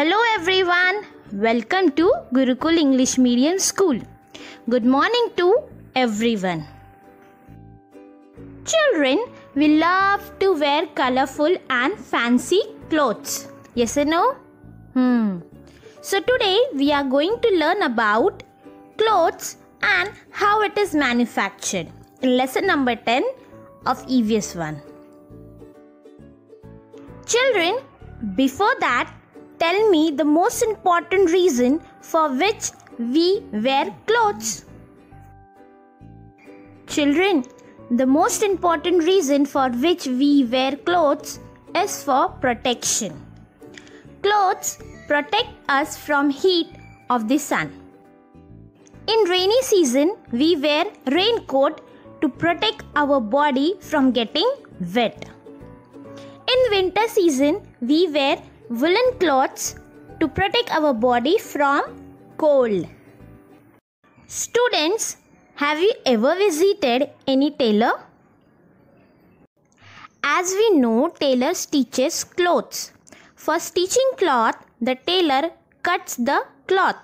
Hello everyone, welcome to Gurukul English Medium School. Good morning to everyone. Children, we love to wear colorful and fancy clothes. Yes or no? So today we are going to learn about clothes and how it is manufactured in lesson number 10 of EVS 1. Children, before that, tell me the most important reason for which we wear clothes. Children, the most important reason for which we wear clothes is for protection. Clothes protect us from heat of the sun. In rainy season, we wear raincoat to protect our body from getting wet. In winter season, we wear woolen clothes to protect our body from cold. Students, have you ever visited any tailor? As we know, tailor stitches clothes. For stitching cloth, the tailor cuts the cloth.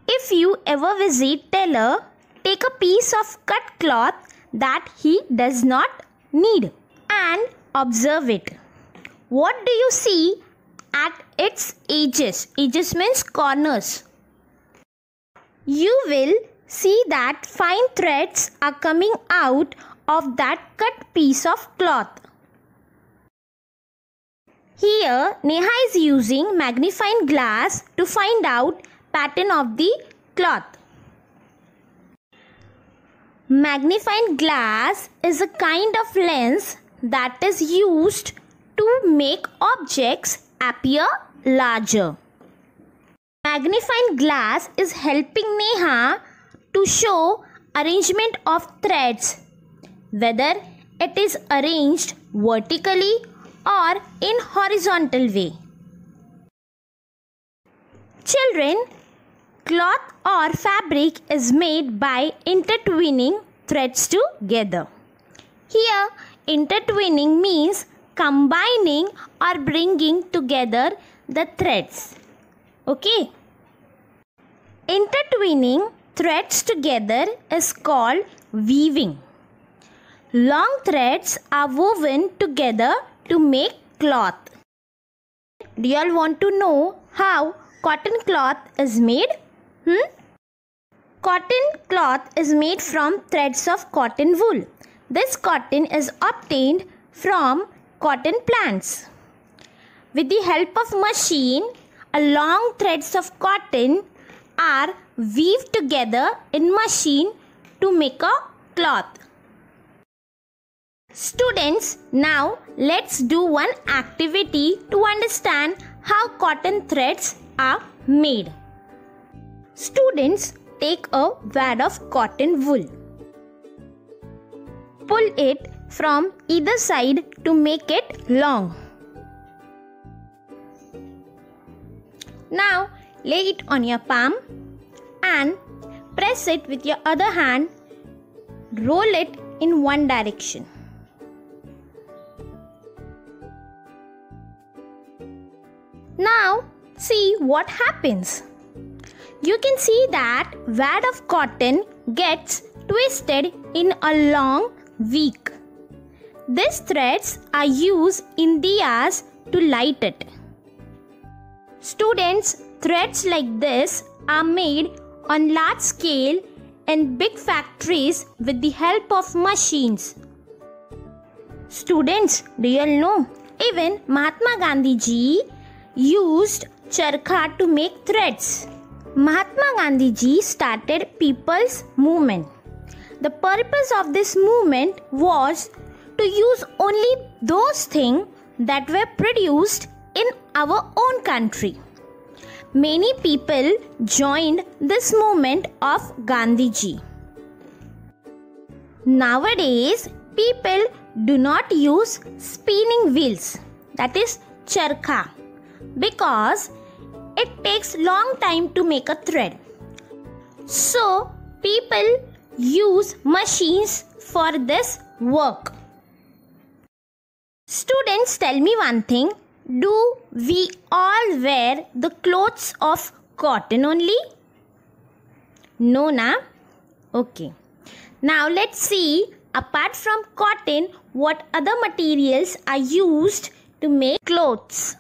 If you ever visit tailor, take a piece of cut cloth that he does not need and observe it. What do you see at its edges? Edges means corners. You will see that fine threads are coming out of that cut piece of cloth. Here, Neha is using magnifying glass to find out pattern of the cloth. Magnifying glass is a kind of lens that is used to make objects appear larger. Magnifying glass is helping Neha to show arrangement of threads, whether it is arranged vertically or in horizontal way. Children, cloth or fabric is made by intertwining threads together. Here, intertwining means combining or bringing together the threads. Okay? Intertwining threads together is called weaving. Long threads are woven together to make cloth. Do you all want to know how cotton cloth is made? Cotton cloth is made from threads of cotton wool. This cotton is obtained from cotton plants. With the help of machine, long threads of cotton are weaved together in machine to make a cloth. Students, now let's do one activity to understand how cotton threads are made. Students, take a wad of cotton wool. Pull it from either side to make it long. Now lay it on your palm and press it with your other hand. Roll it in one direction. Now see what happens. You can see that wad of cotton gets twisted in a long wick. These threads are used in diyas to light it. Students, threads like this are made on large scale in big factories with the help of machines. Students, do you all know? Even Mahatma Gandhi ji used charkha to make threads. Mahatma Gandhi ji started People's Movement. The purpose of this movement was to use only those things that were produced in our own country. Many people joined this movement of Gandhiji. Nowadays, people do not use spinning wheels, that is charkha, because it takes long time to make a thread. So, people use machines for this work. Students, tell me one thing. Do we all wear the clothes of cotton only? No, na? Okay. Now let's see, apart from cotton, what other materials are used to make clothes.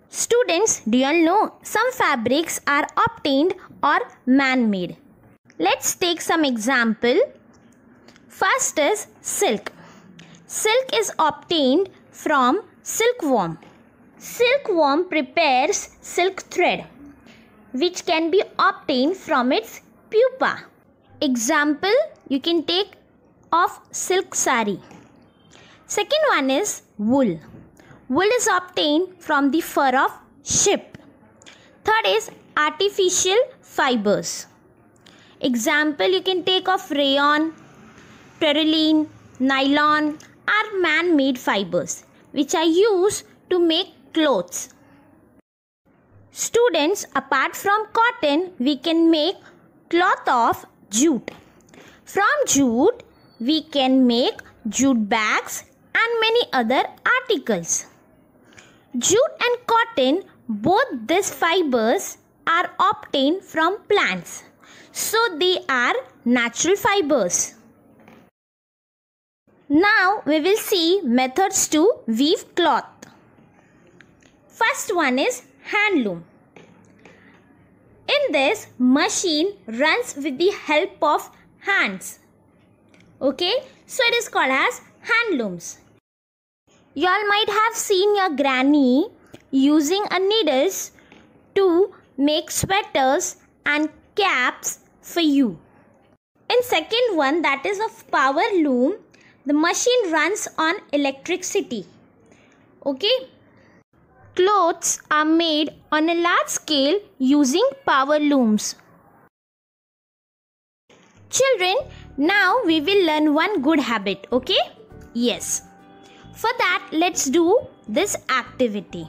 Students, do you all know some fabrics are obtained or man-made? Let's take some example. First is silk. Silk is obtained from silkworm. Silkworm prepares silk thread, which can be obtained from its pupa. Example, you can take of silk sari. Second one is wool. Wool is obtained from the fur of sheep. Third is artificial fibers. Example, you can take of rayon, terylene, nylon are man-made fibers which are used to make clothes. Students, apart from cotton, we can make cloth of jute. From jute, we can make jute bags and many other articles. Jute and cotton, both these fibers are obtained from plants. So they are natural fibers. Now we will see methods to weave cloth. First one is handloom. In this, machine runs with the help of hands. Okay, so it is called as handlooms. You all might have seen your granny using a needles to make sweaters and caps for you. In second one, that is of power loom, the machine runs on electricity. Okay. Clothes are made on a large scale using power looms. Children, now we will learn one good habit, okay? Yes. For that, let's do this activity.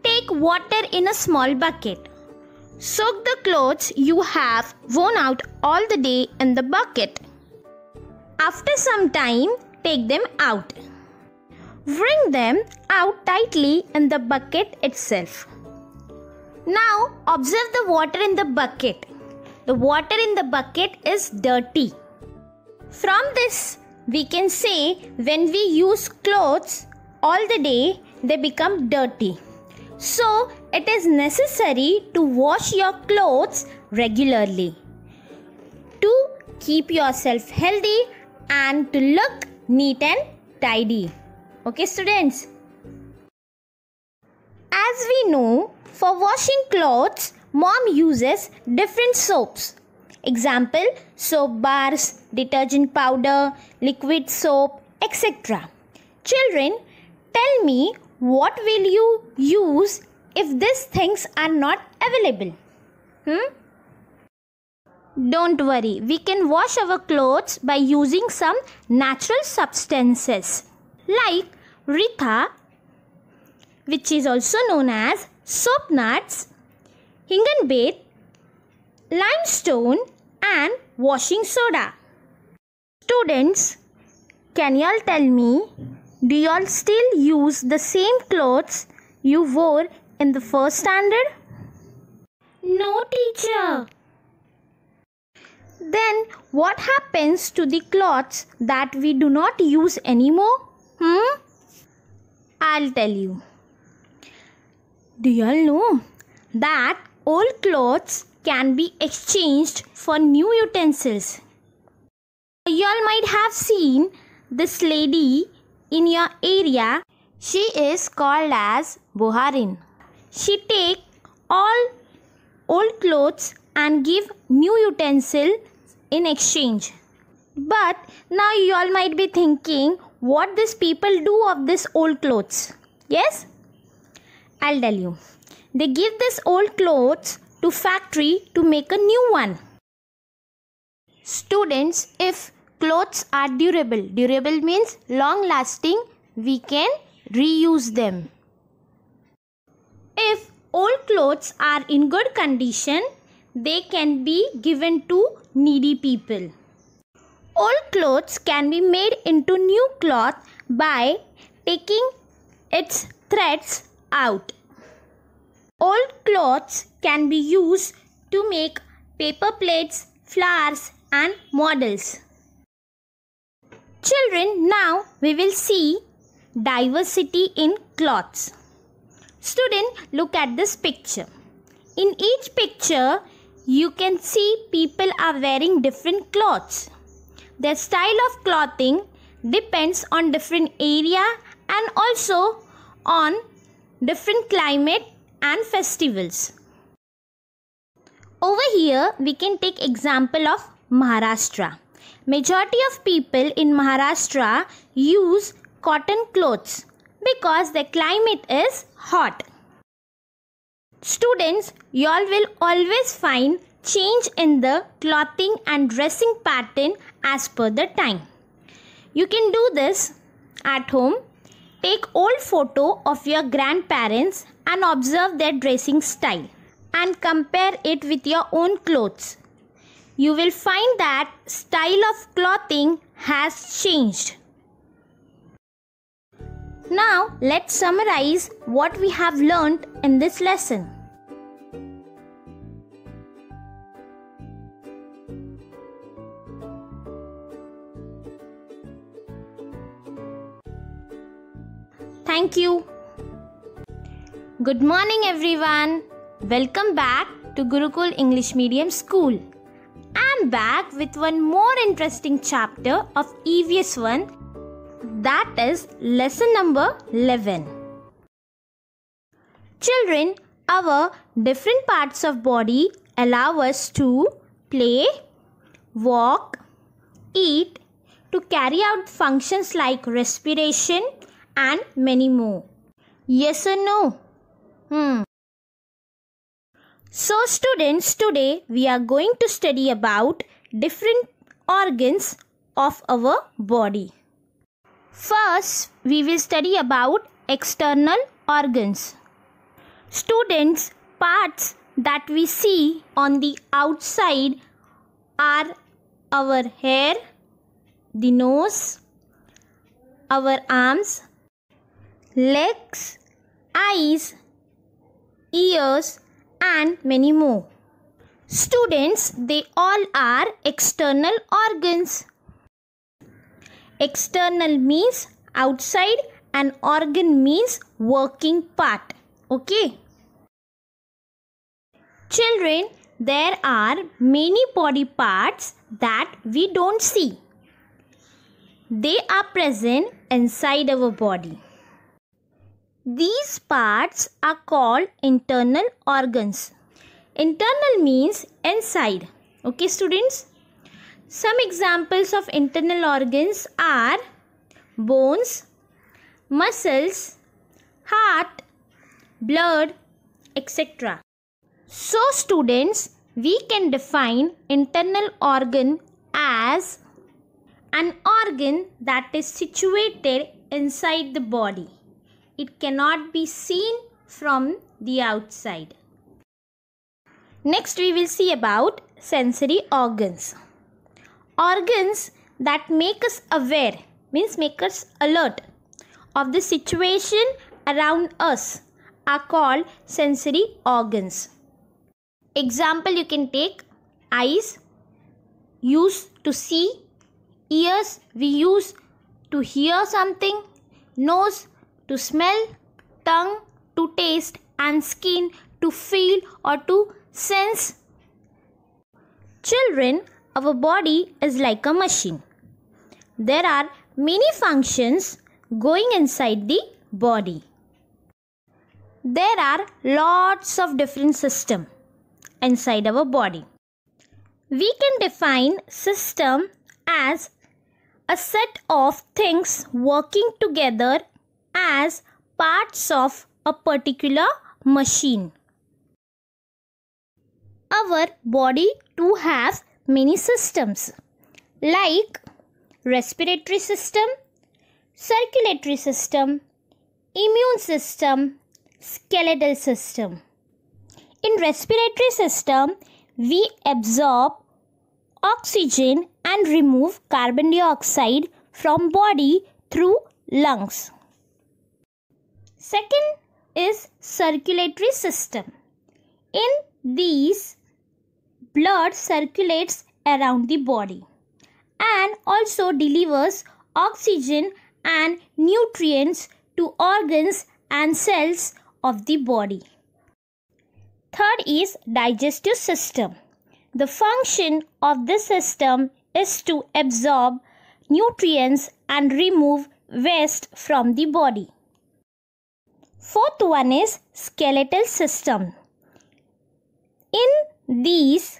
Take water in a small bucket. Soak the clothes you have worn out all the day in the bucket. After some time, take them out. Wring them out tightly in the bucket itself. Now observe the water in the bucket. The water in the bucket is dirty. From this we can say when we use clothes all the day, they become dirty. So it is necessary to wash your clothes regularly to keep yourself healthy and to look neat and tidy. Okay, students? As we know, for washing clothes, mom uses different soaps. Example, soap bars, detergent powder, liquid soap, etc. Children, tell me, what will you use if these things are not available? Don't worry, we can wash our clothes by using some natural substances like Rika, which is also known as soap nuts, Hingenbait, limestone and washing soda. Students, can you all tell me, do you all still use the same clothes you wore in the first standard? No, teacher. Then what happens to the clothes that we do not use anymore? I'll tell you. Do you all know that old clothes can be exchanged for new utensils? You all might have seen this lady in your area. She is called as Boharin. She take all old clothes and give new utensil in exchange. But now you all might be thinking, what these people do of this old clothes? Yes? I'll tell you. They give this old clothes to factory to make a new one. Students, if clothes are durable means long lasting, we can reuse them. If old clothes are in good condition, they can be given to needy people. Old clothes can be made into new cloth by taking its threads out. Old cloths can be used to make paper plates, flowers and models. Children, now we will see diversity in clothes. Student, look at this picture. In each picture, you can see people are wearing different clothes. Their style of clothing depends on different area and also on different climate and festivals. Over here, we can take example of Maharashtra. Majority of people in Maharashtra use cotton clothes because the climate is hot. Students, you all will always find change in the clothing and dressing pattern as per the time. You can do this at home. Take old photo of your grandparents and observe their dressing style and compare it with your own clothes. You will find that style of clothing has changed. Now let's summarize what we have learned in this lesson. Thank you. Good morning everyone. Welcome back to Gurukul English Medium School. I am back with one more interesting chapter of EVS 1, that is lesson number 11. Children, our different parts of body allow us to play, walk, eat, to carry out functions like respiration and many more. Yes or no? So students, today we are going to study about different organs of our body. First, we will study about external organs. Students, parts that we see on the outside are our hair, the nose, our arms, legs, eyes, ears and many more. Students, they all are external organs. External means outside and organ means working part. Okay. Children, there are many body parts that we don't see. They are present inside our body. These parts are called internal organs. Internal means inside. Okay, students? Some examples of internal organs are bones, muscles, heart, blood, etc. So, students, we can define internal organ as an organ that is situated inside the body. It cannot be seen from the outside. Next, we will see about sensory organs. Organs that make us aware, means make us alert of the situation around us, are called sensory organs. Example, you can take eyes, used to see, ears, we use to hear something, nose, to smell, tongue, to taste and skin, to feel or to sense. Children, our body is like a machine. There are many functions going inside the body. There are lots of different systems inside our body. We can define system as a set of things working together as parts of a particular machine. Our body too has many systems like respiratory system, circulatory system, immune system, skeletal system. In respiratory system, we absorb oxygen and remove carbon dioxide from body through lungs. Second is circulatory system. In these, blood circulates around the body and also delivers oxygen and nutrients to organs and cells of the body. Third is digestive system. The function of this system is to absorb nutrients and remove waste from the body. Fourth one is skeletal system. In these,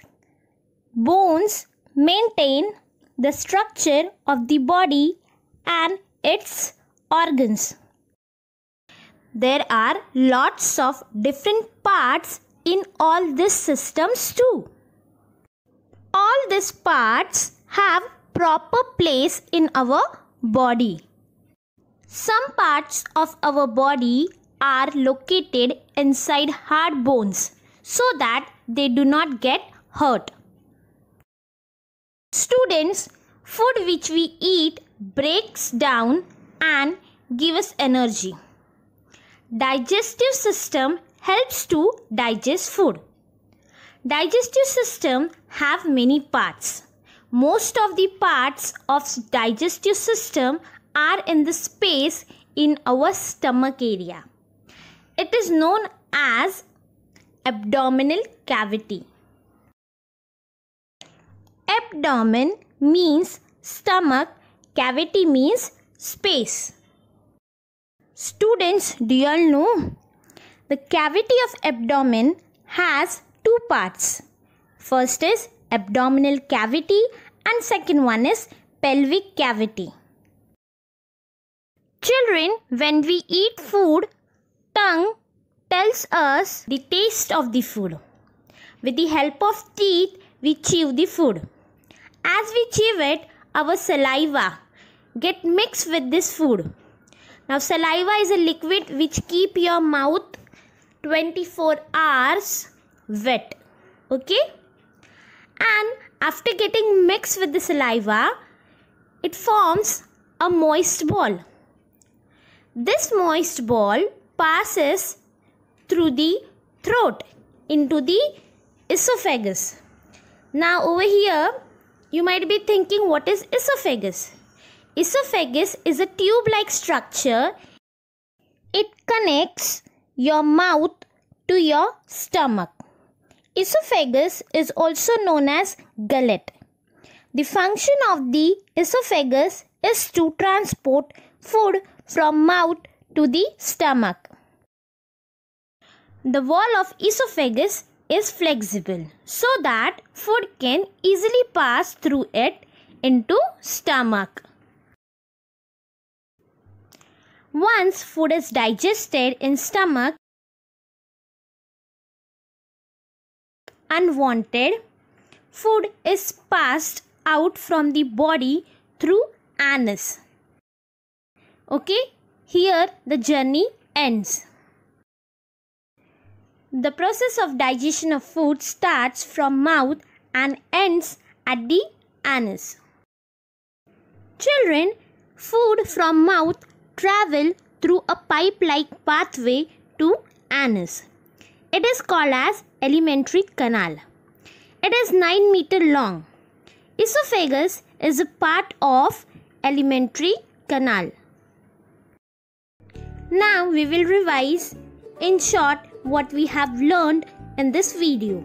bones maintain the structure of the body and its organs. There are lots of different parts in all these systems too. All these parts have proper place in our body. Some parts of our body are located inside hard bones so that they do not get hurt. Students, food which we eat breaks down and gives us energy. Digestive system helps to digest food. Digestive system have many parts. Most of the parts of digestive system are in the space in our stomach area. It is known as abdominal cavity. Abdomen means stomach, cavity means space. Students, do you all know? The cavity of abdomen has two parts. First is abdominal cavity and second one is pelvic cavity. Children, when we eat food, tongue tells us the taste of the food. With the help of teeth, we chew the food. As we chew it, our saliva get mixed with this food. Now, saliva is a liquid which keep your mouth 24 hours wet. Okay? And after getting mixed with the saliva, it forms a moist ball. This moist ball passes through the throat into the esophagus. Now over here, you might be thinking, what is esophagus? Esophagus is a tube-like structure. It connects your mouth to your stomach. Esophagus is also known as gullet. The function of the esophagus is to transport food from mouth to the stomach. The wall of esophagus is flexible so that food can easily pass through it into stomach. Once food is digested in stomach, unwanted food is passed out from the body through anus. Okay, here the journey ends. The process of digestion of food starts from mouth and ends at the anus. Children, food from mouth travel through a pipe-like pathway to anus. It is called as alimentary canal. It is 9 meters long. Esophagus is a part of alimentary canal. Now we will revise in short what we have learned in this video.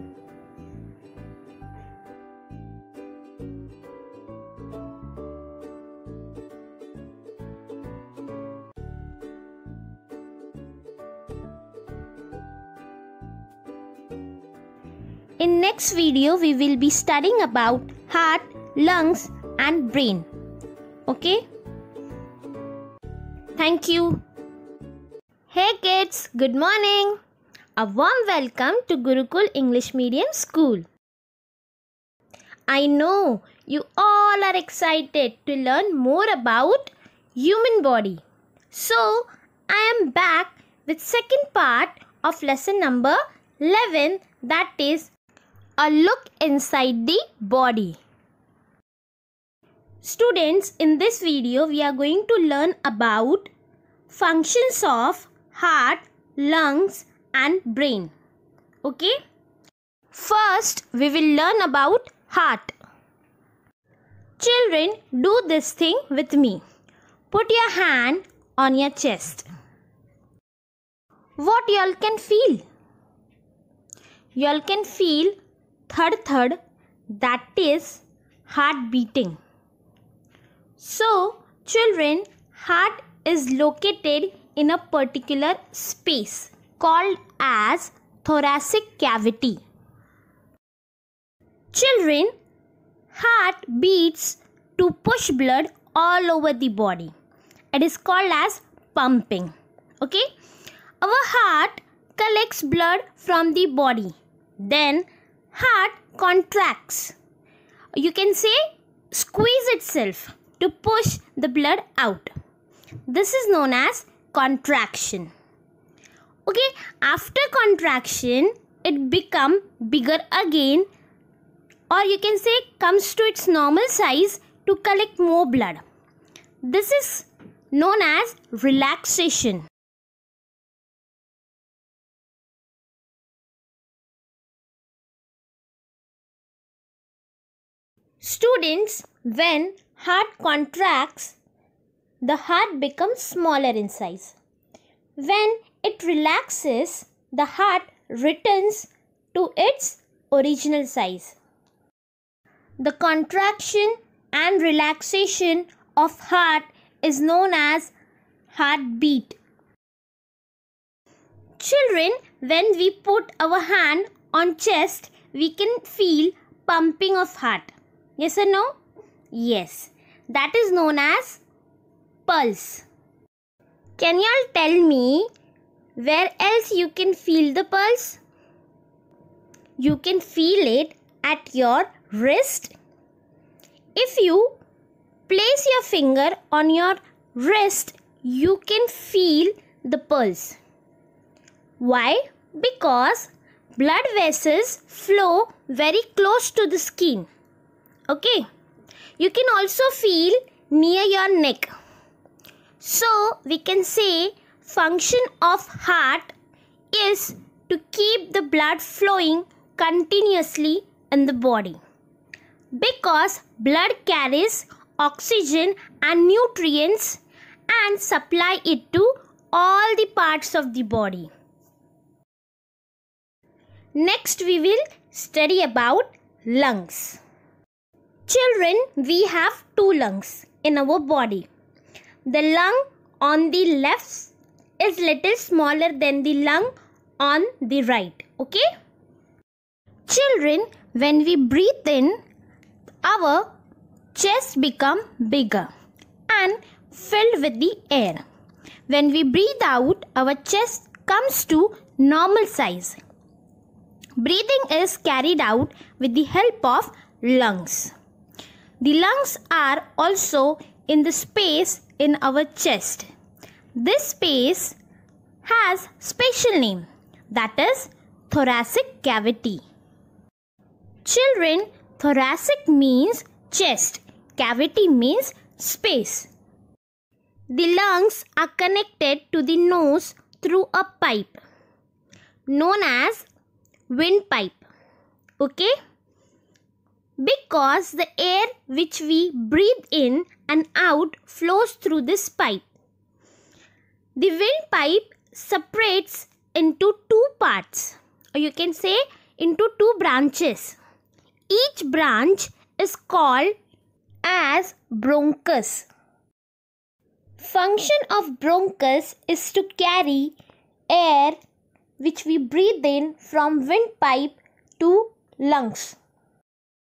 In next video, we will be studying about heart, lungs and brain. Okay? Thank you. Hey kids, good morning. A warm welcome to Gurukul English Medium School. I know you all are excited to learn more about human body. So, I am back with second part of lesson number 11, that is a look inside the body. Students, in this video we are going to learn about functions of heart, lungs and brain. Okay? First, we will learn about heart. Children, do this thing with me. Put your hand on your chest. What y'all can feel? Y'all can feel thud, that is heart beating. So, children, heart is located in a particular space called as thoracic cavity. Children, heart beats to push blood all over the body. It is called as pumping. Okay? Our heart collects blood from the body. Then heart contracts. You can say squeeze itself to push the blood out. This is known as contraction. Okay, after contraction, it becomes bigger again, or you can say comes to its normal size to collect more blood. This is known as relaxation. Students, when heart contracts, the heart becomes smaller in size. When it relaxes, the heart returns to its original size. The contraction and relaxation of heart is known as heartbeat. Children, when we put our hand on chest, we can feel pumping of heart. Yes or no? Yes. That is known as pulse. Can you all tell me where else you can feel the pulse? You can feel it at your wrist. If you place your finger on your wrist, you can feel the pulse. Why? Because blood vessels flow very close to the skin. Okay. You can also feel near your neck. So, we can say function of heart is to keep the blood flowing continuously in the body. Because blood carries oxygen and nutrients and supply it to all the parts of the body. Next, we will study about lungs. Children, we have two lungs in our body. The lung on the left is little smaller than the lung on the right. Okay? Children, when we breathe in, our chest becomes bigger and filled with the air. When we breathe out, our chest comes to normal size. Breathing is carried out with the help of lungs. The lungs are also in the space in our chest. This space has special name, that is thoracic cavity. Children, thoracic means chest, cavity means space. The lungs are connected to the nose through a pipe known as windpipe. Okay? Because the air which we breathe in and out flows through this pipe. The windpipe separates into two parts, or you can say into two branches. Each branch is called as bronchus. Function of bronchus is to carry air which we breathe in from windpipe to lungs.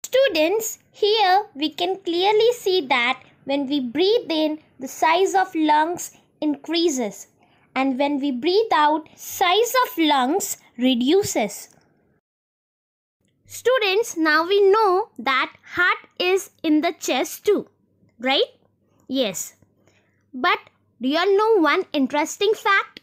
Students, here we can clearly see that when we breathe in, the size of lungs increases, and when we breathe out, size of lungs reduces. Students, now we know that heart is in the chest too, right? Yes. But do you all know one interesting fact?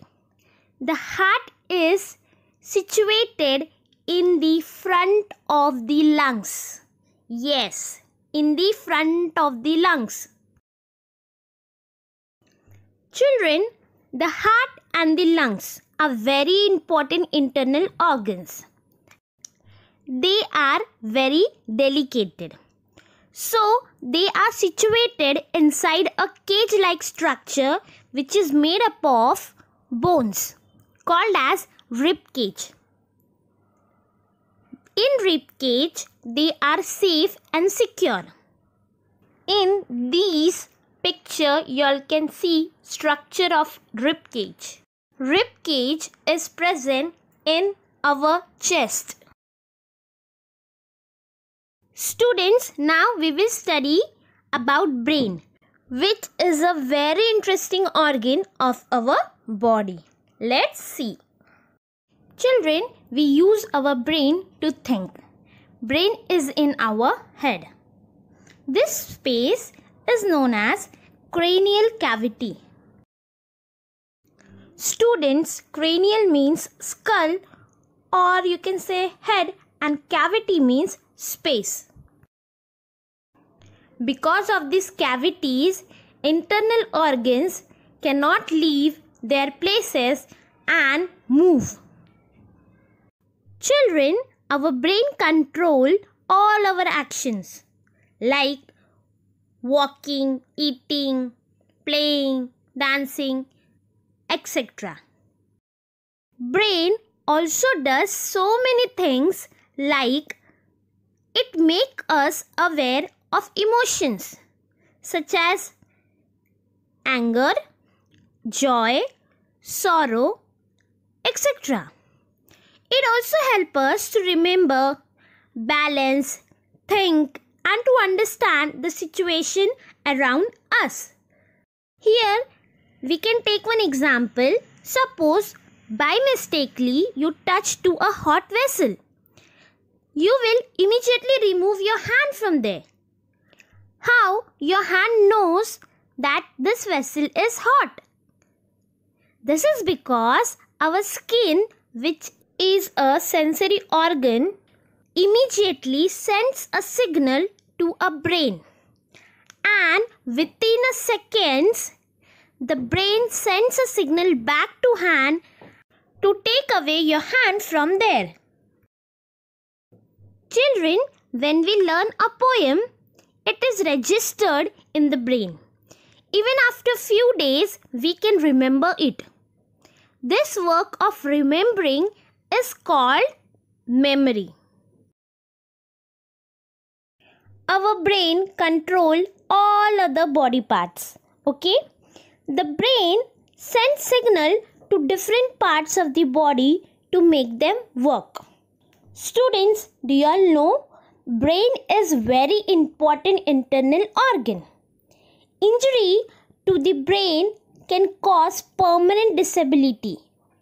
The heart is situated in the front of the lungs. Yes, in the front of the lungs. Children, the heart and the lungs are very important internal organs. They are very delicate. So, they are situated inside a cage-like structure which is made up of bones called as rib cage. In rib cage, they are safe and secure. In these picture, you all can see structure of rib cage. Rib cage is present in our chest. Students, now we will study about brain, which is a very interesting organ of our body. Let's see. Children, we use our brain to think. Brain is in our head. This space is known as cranial cavity. Students, cranial means skull, or you can say head, and cavity means space. Because of these cavities, internal organs cannot leave their places and move. Children, our brain control all our actions like walking, eating, playing, dancing, etc. Brain also does so many things like it makes us aware of emotions such as anger, joy, sorrow, etc. It also helps us to remember, balance, think, and to understand the situation around us. Here, we can take one example. Suppose by mistakenly you touch to a hot vessel. You will immediately remove your hand from there. How your hand knows that this vessel is hot? This is because our skin, which is a sensory organ, immediately sends a signal to a brain, and within a second the brain sends a signal back to hand to take away your hand from there. Children, when we learn a poem, it is registered in the brain. Even after few days, we can remember it. This work of remembering is called memory. Our brain controls all other body parts. Okay? The brain sends signal to different parts of the body to make them work. Students, do you all know brain is very important internal organ. Injury to the brain can cause permanent disability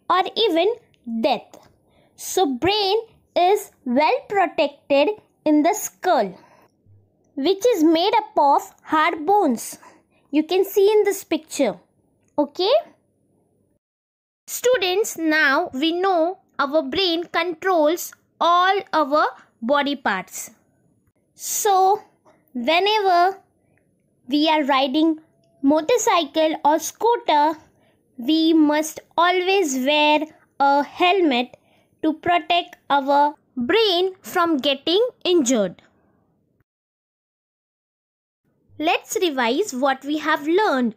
or even death. So brain is well protected in the skull, which is made up of hard bones. You can see in this picture. Okay? Students, now we know our brain controls all our body parts. So, whenever we are riding motorcycle or scooter, we must always wear a helmet to protect our brain from getting injured. Let's revise what we have learned.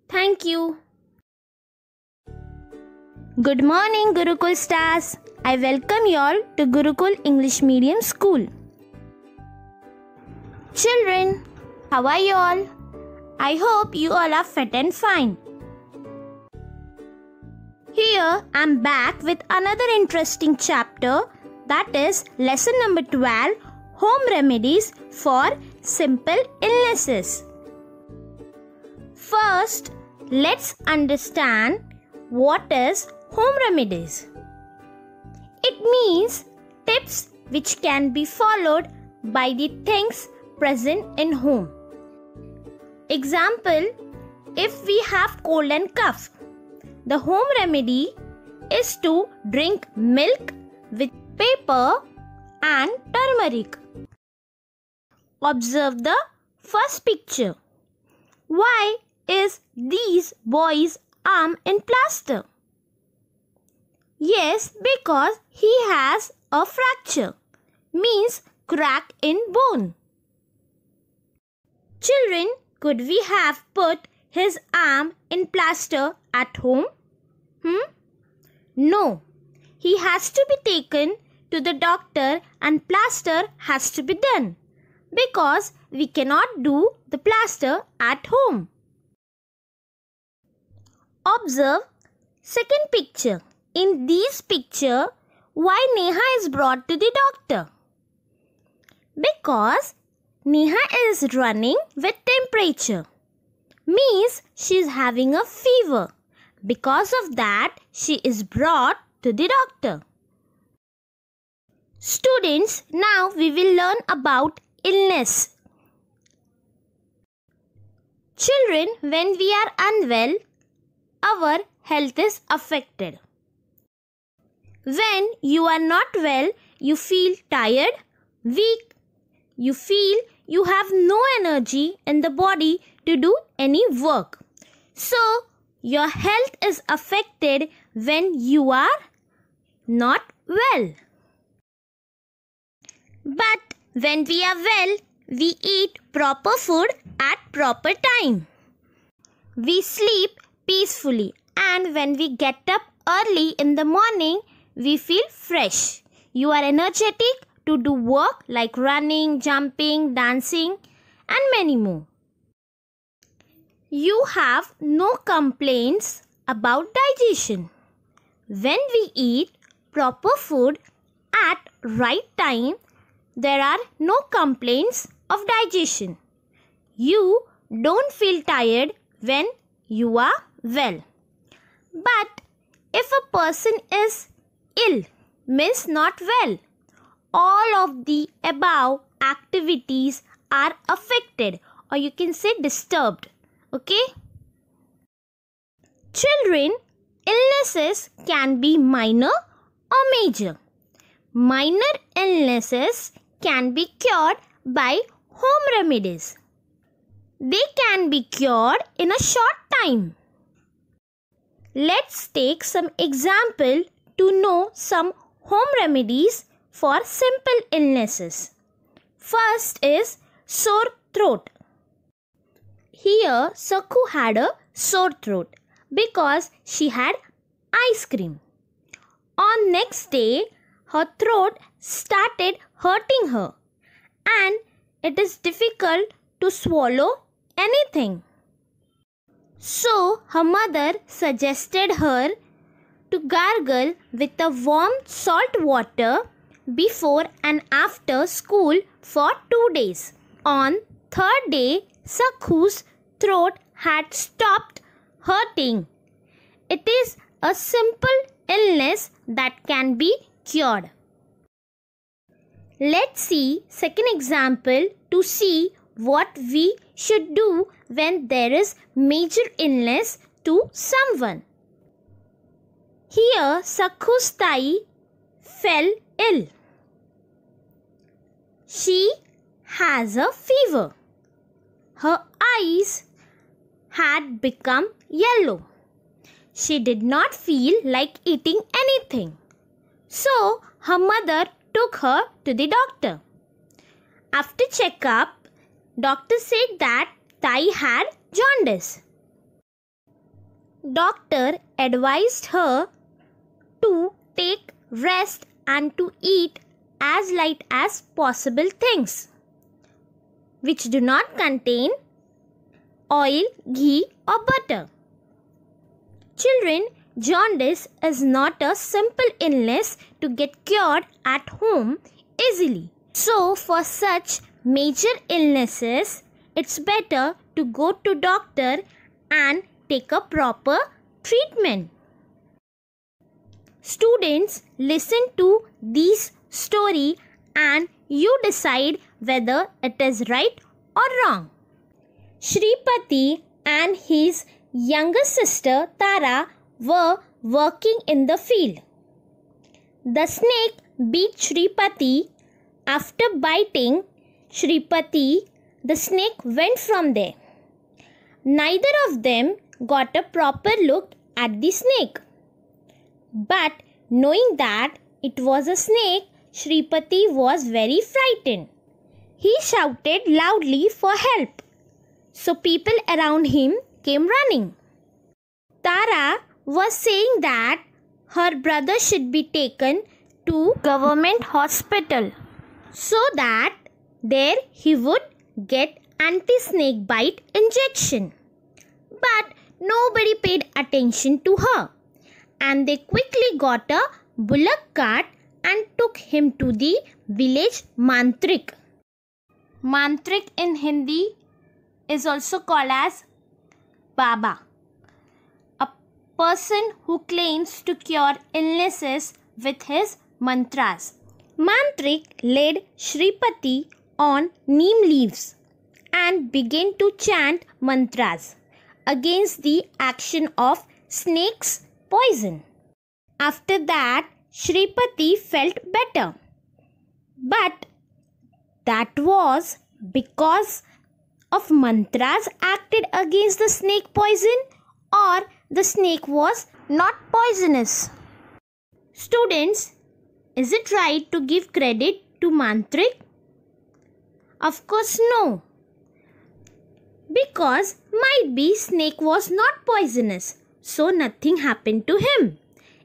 Thank you. Good morning, Gurukul stars. I welcome you all to Gurukul English Medium School. Children, how are you all? I hope you all are fit and fine. Here I am back with another interesting chapter, that is lesson number 12, Home Remedies for Simple Illnesses. First, let's understand what is home remedies. It means tips which can be followed by the things present in home. Example, if we have cold and cough, the home remedy is to drink milk with pepper and turmeric. Observe the First picture. Why is these boy's arm in plaster? Yes, because he has a fracture, means crack in bone. Children, could we have put his arm in plaster at home? No. He has to be taken to the doctor and plaster has to be done because we cannot do the plaster at home. Observe second picture. In this picture, why Neha is brought to the doctor? Because Neha is running with temperature. Means she is having a fever. Because of that, she is brought to the doctor. Students, now we will learn about illness. Children, when we are unwell, our health is affected. When you are not well, you feel tired, weak. You feel you have no energy in the body to do any work. So, your health is affected when you are not well. But when we are well, we eat proper food at proper time. We sleep peacefully, and when we get up early in the morning, we feel fresh. You are energetic to do work like running, jumping, dancing, and many more. You have no complaints about digestion. When we eat proper food at right time, there are no complaints of digestion. You don't feel tired when you are well. But if a person is ill, means not well, all of the above activities are affected, or you can say disturbed. Okay? Children, illnesses can be minor or major. Minor illnesses can be cured by home remedies. They can be cured in a short time. Let's take some example to know some home remedies for simple illnesses. First is sore throat. Here Sakhu had a sore throat because she had ice cream. On next day, her throat started hurting her and it is difficult to swallow anything. So her mother suggested her to gargle with a warm salt water before and after school for 2 days. On third day, Sakhu's throat had stopped hurting. It is a simple illness that can be cured. Let's see second example to see what we should do when there is major illness to someone. Here Sakhu's Thai fell ill. She has a fever. Her eyes had become yellow. She did not feel like eating anything. So her mother took her to the doctor. After checkup, doctor said that Thai had jaundice. Doctor advised her to take rest and to eat as light as possible things which do not contain oil, ghee or butter. Children, jaundice is not a simple illness to get cured at home easily. So for such major illnesses, it's better to go to doctor and take a proper treatment. Students, listen to this story and you decide whether it is right or wrong. Shripati and his younger sister Tara were working in the field. The snake beat Shripati. After biting Shripati, the snake went from there. Neither of them got a proper look at the snake. But knowing that it was a snake, Shripati was very frightened. He shouted loudly for help. So people around him came running. Tara was saying that her brother should be taken to government hospital so that there he would get anti-snake bite injection. But nobody paid attention to her, and they quickly got a bullock cart and took him to the village Mantrik. Mantrik in Hindi is also called as Baba, a person who claims to cure illnesses with his mantras. Mantrik laid Shripati on neem leaves and began to chant mantras against the action of snake's poison. After that, Shripati felt better. But that was because of mantras acted against the snake poison, or the snake was not poisonous. Students, is it right to give credit to Mantrik? Of course no. Because might be snake was not poisonous, so nothing happened to him.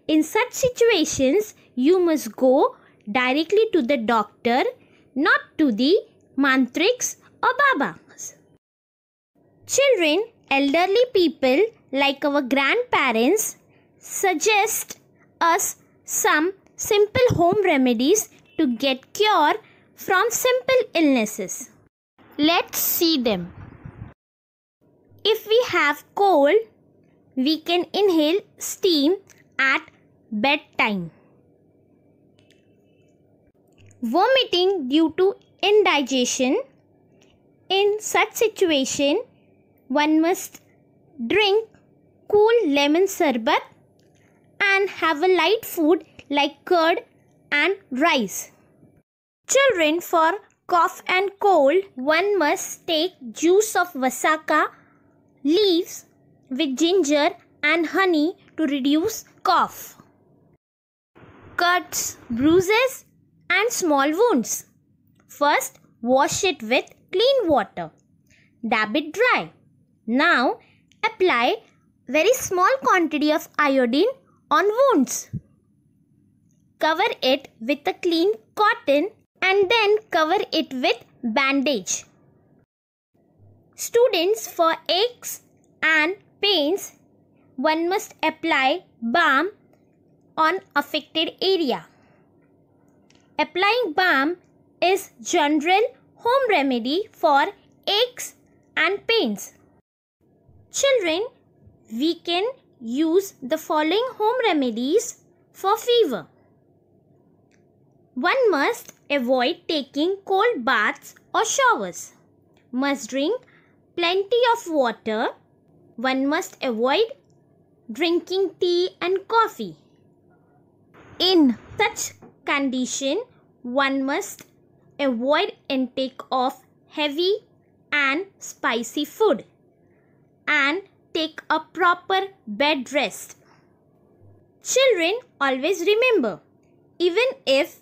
In such situations, you must go directly to the doctor, not to the mantriks or babas. Children, elderly people like our grandparents suggest us some simple home remedies to get cure from simple illnesses. Let's see them. If we have cold, we can inhale steam at bedtime. Vomiting due to indigestion. In such situation, one must drink cool lemon sarbat and have a light food like curd and rice. Children, for cough and cold, one must take juice of vasaka leaves with ginger and honey to reduce cough. Cuts, bruises and small wounds. First, wash it with clean water. Dab it dry. Now, apply very small quantity of iodine on wounds. Cover it with a clean cotton and then cover it with bandage. Students, for aches and pains, one must apply balm on affected area. Applying balm is general home remedy for aches and pains. Children, we can use the following home remedies for fever. One must avoid taking cold baths or showers. Must drink plenty of water. One must avoid drinking tea and coffee. In such condition, one must avoid intake of heavy and spicy food and take a proper bed rest. Children, always remember, even if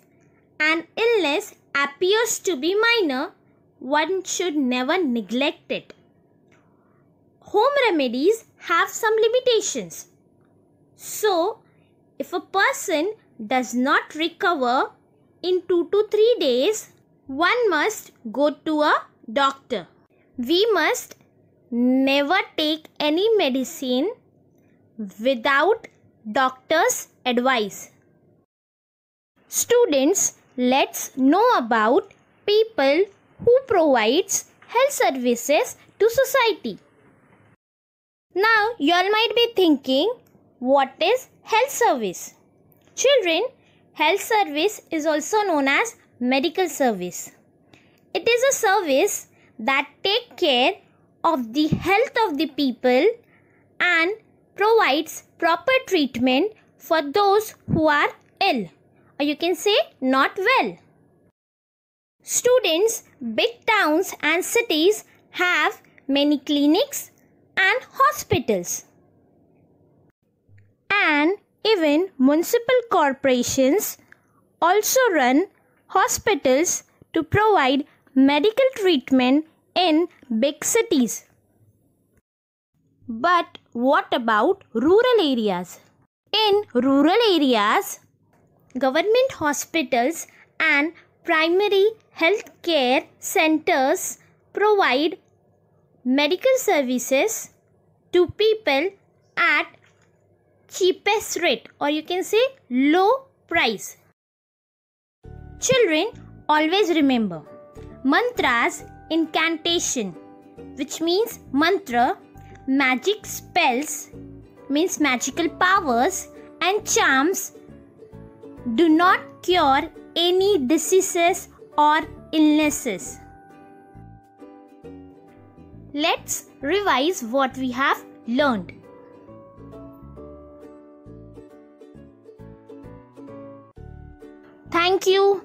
an illness appears to be minor, one should never neglect it. Home remedies have some limitations. So, if a person does not recover in 2 to 3 days, one must go to a doctor. We must never take any medicine without doctor's advice. Students, let's know about people who provides health services to society. Now, you all might be thinking, what is health service? Children, health service is also known as medical service. It is a service that takes care of the health of the people and provides proper treatment for those who are ill, or you can say not well. Students, big towns and cities have many clinics and hospitals. And even municipal corporations also run hospitals to provide medical treatment in big cities. But what about rural areas? In rural areas, government hospitals and primary health care centers provide medical services to people at cheapest rate, or you can say low price. Children, always remember mantras, incantation, which means mantra, magic spells, means magical powers, and charms do not cure any diseases or illnesses. Let's revise what we have learned. Thank you.